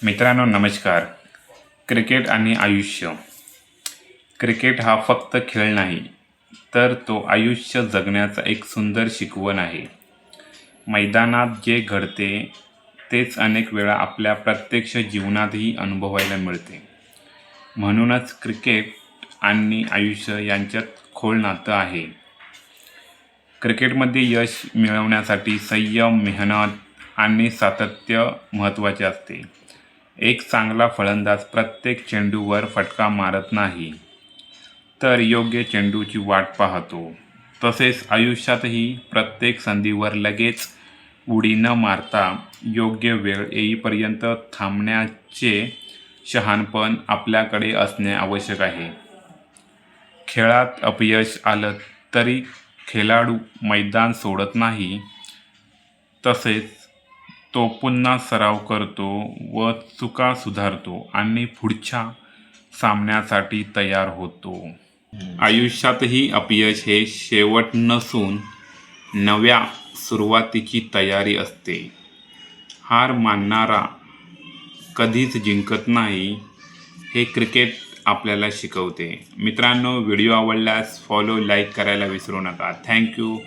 मित्रांनो नमस्कार. क्रिकेट आणि आयुष्य. क्रिकेट हा फक्त खेळ नाही, तर तो आयुष्य जगण्याचा एक सुंदर शिकवण आहे. मैदानात जे घडते तेच अनेक वेळा आपल्या प्रत्यक्ष जीवनातही अनुभवायला मिळते. म्हणूनच क्रिकेट आणि आयुष्य यांच्यात खोल नातं आहे. क्रिकेटमध्ये यश मिळवण्यासाठी संयम, मेहनत आणि सातत्य महत्त्वाचे असते. एक चांगला फलंदाज प्रत्येक चेंडूवर फटका मारत नाही, तर योग्य चेंडूची वाट पाहतो. तसेच आयुष्यातही प्रत्येक संधीवर लगेच उडी न मारता योग्य वेळ येईपर्यंत थांबण्याचे शहाणपण आपल्याकडे असणे आवश्यक आहे. खेळात अपयश आलं तरी खेळाडू मैदान सोडत नाही. तसेच तो पुन्हा सराव करतो व चुका सुधारतो आणि पुढच्या सामन्यासाठी तयार होतो. आयुष्यातही अपयश हे शेवट नसून नव्या सुरुवातीची तयारी असते. हार मानणारा कधीच जिंकत नाही, हे क्रिकेट आपल्याला शिकवते. मित्रांनो, व्हिडिओ आवडल्यास फॉलो, लाईक करायला विसरू नका. थँक्यू.